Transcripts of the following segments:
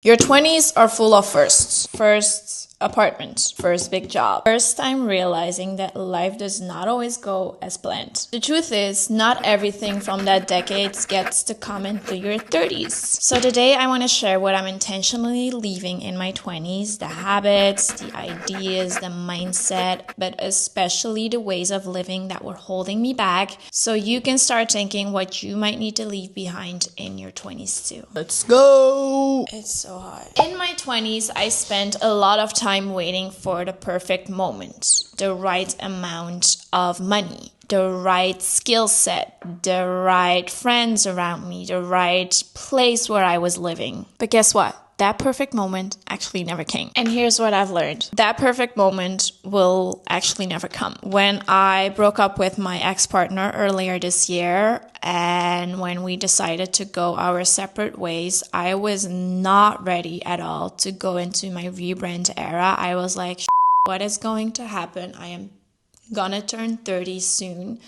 Your 20s are full of firsts. First apartment, first big job, first time realizing that life does not always go as planned. The truth is, not everything from that decade gets to come into your 30s. So today I want to share what I'm intentionally leaving in my 20s, the habits, the ideas, the mindset, but especially the ways of living that were holding me back, so you can start thinking what you might need to leave behind in your 20s too. Let's go! It's so hot. In my 20s, I spent a lot of time waiting for the perfect moment, the right amount of money, the right skill set, the right friends around me, the right place where I was living. But guess what? That perfect moment actually never came. And here's what I've learned. That perfect moment will actually never come. When I broke up with my ex-partner earlier this year, and when we decided to go our separate ways, I was not ready at all to go into my rebrand era. I was like, what is going to happen? I am gonna turn 30 soon.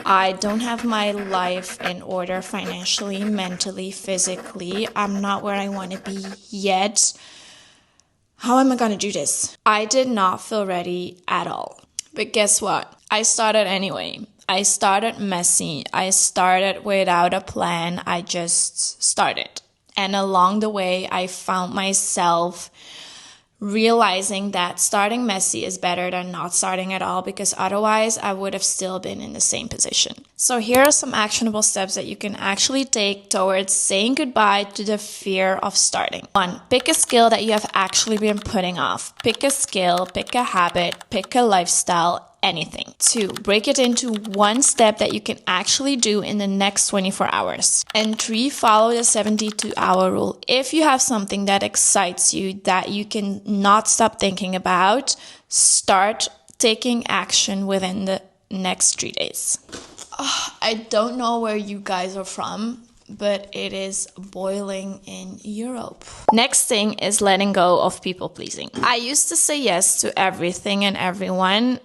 I don't have my life in order financially, mentally, physically. I'm not where I want to be yet. How am I going to do this? I did not feel ready at all. But guess what? I started anyway. I started messy. I started without a plan. I just started. And along the way, I found myself realizing that starting messy is better than not starting at all, because otherwise I would have still been in the same position. So here are some actionable steps that you can actually take towards saying goodbye to the fear of starting. 1. Pick a skill that you have actually been putting off. Pick a skill, pick a habit, pick a lifestyle, anything. 2. Break it into one step that you can actually do in the next 24 hours. And 3. Follow the 72-hour rule. If you have something that excites you, that you can not stop thinking about, start taking action within the next 3 days. I don't know where you guys are from, but it is boiling in Europe. Next thing is letting go of people pleasing. I used to say yes to everything and everyone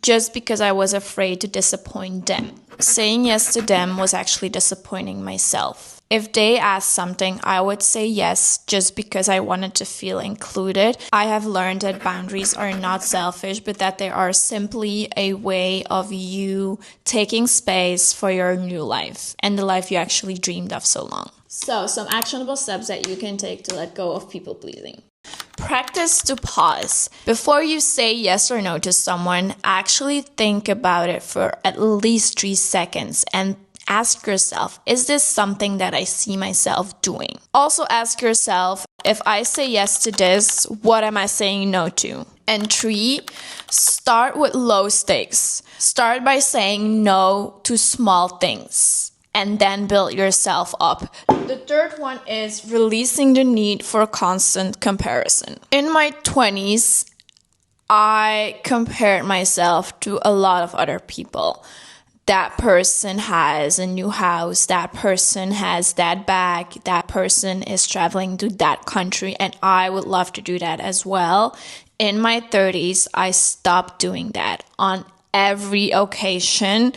just because I was afraid to disappoint them. Saying yes to them was actually disappointing myself. If they asked something, I would say yes just because I wanted to feel included. I have learned that boundaries are not selfish, but that they are simply a way of you taking space for your new life and the life you actually dreamed of so long. So, some actionable steps that you can take to let go of people pleasing. Practice to pause. Before you say yes or no to someone, actually think about it for at least 3 seconds and ask yourself, is this something that I see myself doing? Also ask yourself, if I say yes to this, what am I saying no to? And 3, start with low stakes. Start by saying no to small things, and then build yourself up. The third one is releasing the need for constant comparison. In my 20s, I compared myself to a lot of other people. That person has a new house, that person has that bag, that person is traveling to that country, and I would love to do that as well. In my 30s, I stopped doing that on every occasion,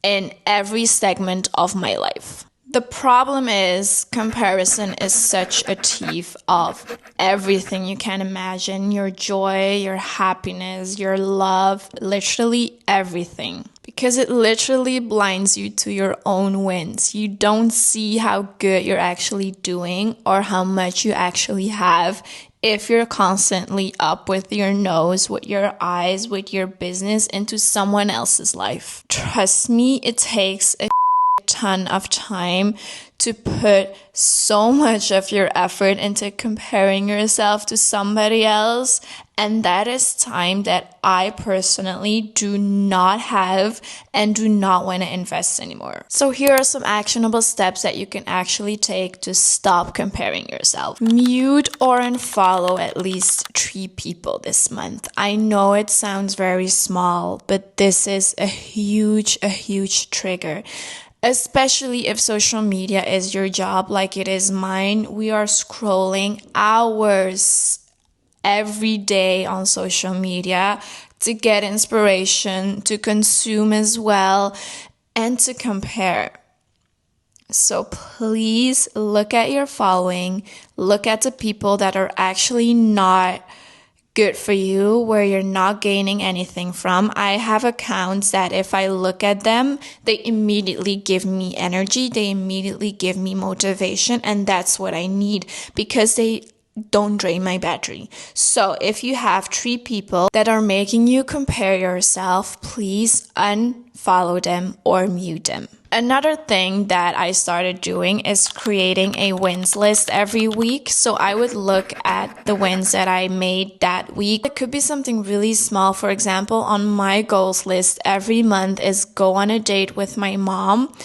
in every segment of my life. The problem is comparison is such a thief of everything you can imagine. Your joy, your happiness, your love, literally everything. Because it literally blinds you to your own wins. You don't see how good you're actually doing or how much you actually have if you're constantly up with your nose, with your eyes, with your business into someone else's life. Trust me, it takes a ton of time to put so much of your effort into comparing yourself to somebody else, and that is time that I personally do not have and do not want to invest anymore. So here are some actionable steps that you can actually take to stop comparing yourself. Mute or unfollow at least 3 people this month. I know it sounds very small, but this is a huge trigger. Especially if social media is your job like it is mine. We are scrolling hours every day on social media to get inspiration, to consume as well, and to compare. So please look at your following, look at the people that are actually not good for you, where you're not gaining anything from. I have accounts that if I look at them, they immediately give me energy, they immediately give me motivation, and that's what I need because they don't drain my battery. So if you have 3 people that are making you compare yourself, please unfollow them or mute them. Another thing that I started doing is creating a wins list every week. So I would look at the wins that I made that week. It could be something really small. For example, on my goals list every month is go on a date with my mom,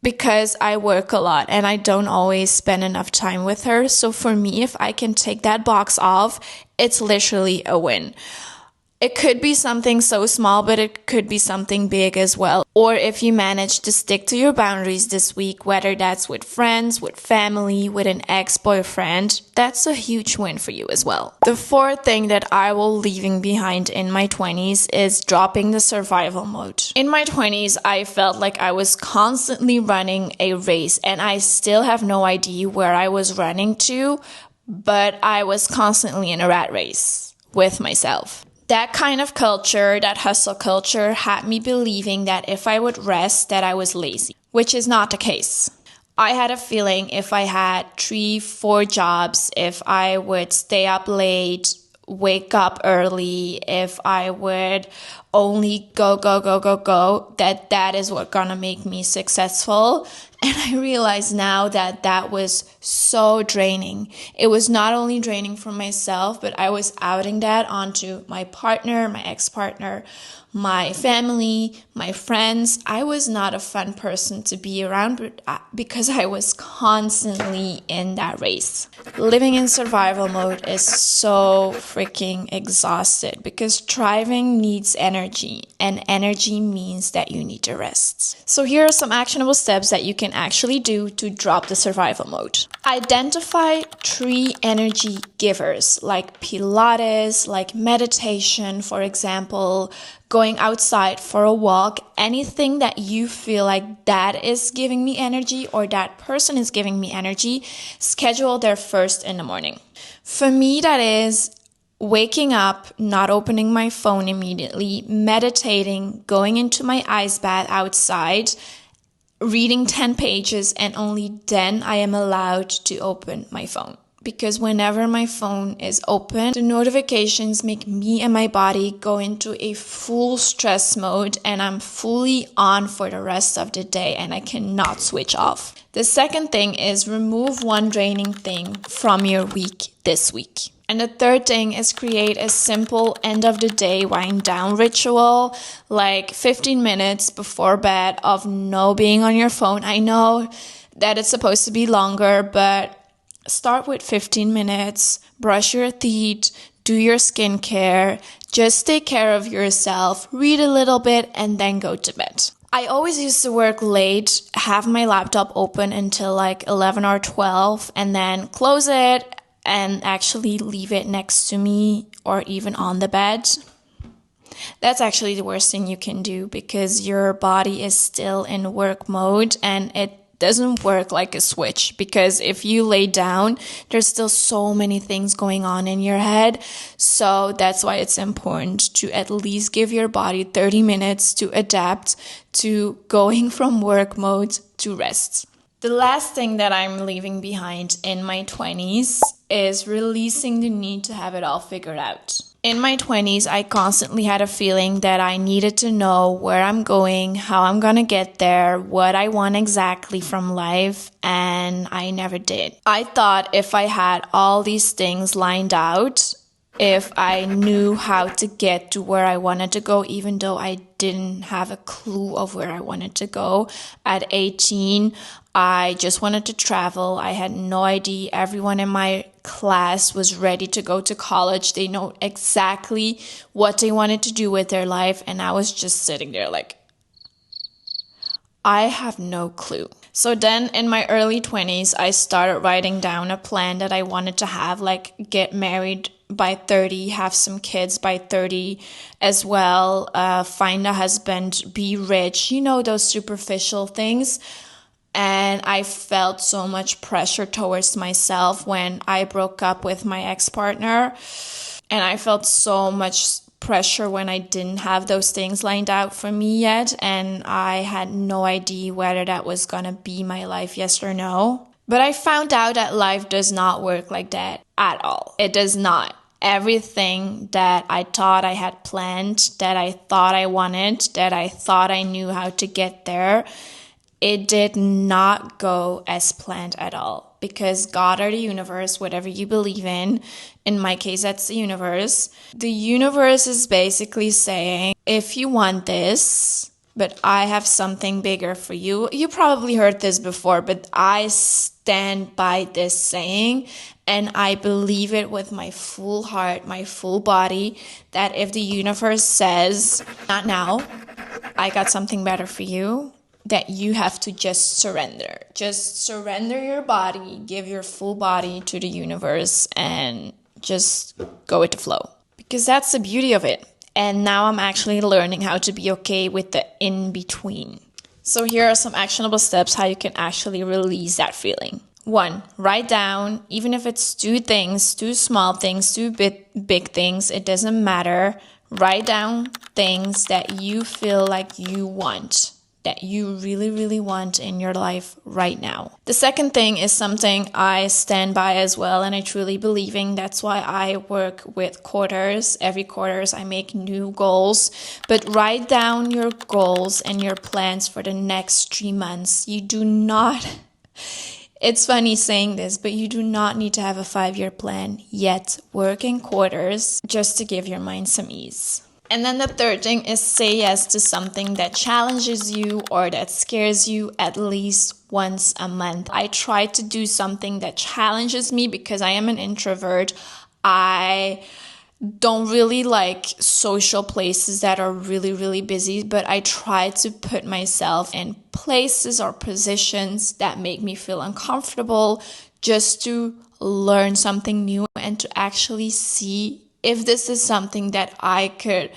because I work a lot and I don't always spend enough time with her. So for me, if I can take that box off, it's literally a win. It could be something so small, but it could be something big as well. Or if you manage to stick to your boundaries this week, whether that's with friends, with family, with an ex-boyfriend, that's a huge win for you as well. The 4th thing that I will leaving behind in my 20s is dropping the survival mode. In my 20s, I felt like I was constantly running a race and I still have no idea where I was running to, but I was constantly in a rat race with myself. That kind of culture, that hustle culture, had me believing that if I would rest, that I was lazy, which is not the case. I had a feeling if I had 3-4 jobs, if I would stay up late, wake up early, if I would only go, that is what gonna make me successful. And I realize now that that was so draining. It was not only draining for myself, but I was outing that onto my partner, my ex-partner, my family, my friends. I was not a fun person to be around because I was constantly in that race. Living in survival mode is so freaking exhausted because thriving needs energy, and energy means that you need to rest. So here are some actionable steps that you can actually do to drop the survival mode. Identify 3 energy givers like Pilates, like meditation, for example, going outside for a walk, anything that you feel like that is giving me energy or that person is giving me energy, schedule there first in the morning. For me, that is waking up, not opening my phone immediately, meditating, going into my ice bath outside, reading 10 pages, and only then I am allowed to open my phone. Because whenever my phone is open, the notifications make me and my body go into a full stress mode, and I'm fully on for the rest of the day and I cannot switch off. The second thing is remove one draining thing from your week this week. And the third thing is create a simple end of the day wind down ritual, like 15 minutes before bed of no being on your phone. I know that it's supposed to be longer, but start with 15 minutes, brush your teeth, do your skincare, just take care of yourself, read a little bit, and then go to bed. I always used to work late, have my laptop open until like 11 or 12, and then close it and actually leave it next to me or even on the bed. That's actually the worst thing you can do because your body is still in work mode and it doesn't work like a switch, because if you lay down, there's still so many things going on in your head. So that's why it's important to at least give your body 30 minutes to adapt to going from work mode to rest. The last thing that I'm leaving behind in my 20s is releasing the need to have it all figured out. In my 20s, I constantly had a feeling that I needed to know where I'm going, how I'm gonna get there, what I want exactly from life, and I never did. I thought if I had all these things lined out, if I knew how to get to where I wanted to go, even though I didn't have a clue of where I wanted to go. At 18, I just wanted to travel. I had no idea. Everyone in my class was ready to go to college. They know exactly what they wanted to do with their life. And I was just sitting there like, I have no clue. So then in my early 20s, I started writing down a plan that I wanted to have, like get married by 30, have some kids by 30 as well, find a husband, be rich, those superficial things. And I felt so much pressure towards myself when I broke up with my ex-partner. And I felt so much pressure when I didn't have those things lined out for me yet. And I had no idea whether that was going to be my life, yes or no. But I found out that life does not work like that at all. It does not. Everything that I thought I had planned, that I thought I wanted, that I thought I knew how to get there, it did not go as planned at all, because God or the universe, whatever you believe in my case, that's the universe. The universe is basically saying, if you want this, but I have something bigger for you. You probably heard this before, but I stand by this saying, and I believe it with my full heart, my full body, that if the universe says, not now, I got something better for you, that you have to just surrender. Just surrender your body, give your full body to the universe, and just go with the flow. Because that's the beauty of it. And now I'm actually learning how to be okay with the in-between. So here are some actionable steps how you can actually release that feeling. 1, write down, even if it's 2 things, 2 small things, 2 big things, it doesn't matter. Write down things that you feel like you want, that you really, really want in your life right now. The second thing is something I stand by as well, and I truly believe in. That's why I work with quarters. Every quarters I make new goals, but write down your goals and your plans for the next 3 months. You do not, it's funny saying this, but you do not need to have a 5-year plan yet. Work in quarters just to give your mind some ease. And then the third thing is say yes to something that challenges you or that scares you at least once a month. I try to do something that challenges me because I am an introvert. I don't really like social places that are really, really busy, but I try to put myself in places or positions that make me feel uncomfortable just to learn something new and to actually see if this is something that I could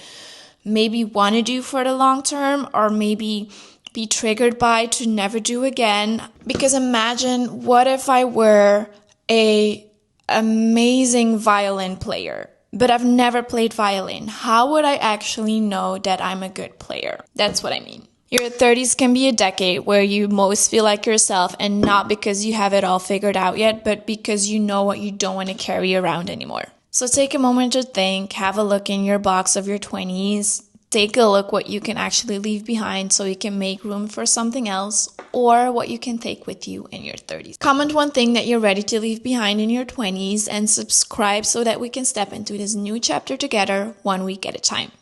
maybe want to do for the long term, or maybe be triggered by to never do again. Because imagine, what if I were a amazing violin player, but I've never played violin? How would I actually know that I'm a good player? That's what I mean. Your 30s can be a decade where you most feel like yourself, and not because you have it all figured out yet, but because you know what you don't want to carry around anymore. So take a moment to think, have a look in your box of your 20s, take a look what you can actually leave behind so you can make room for something else, or what you can take with you in your 30s. Comment one thing that you're ready to leave behind in your 20s and subscribe so that we can step into this new chapter together 1 week at a time.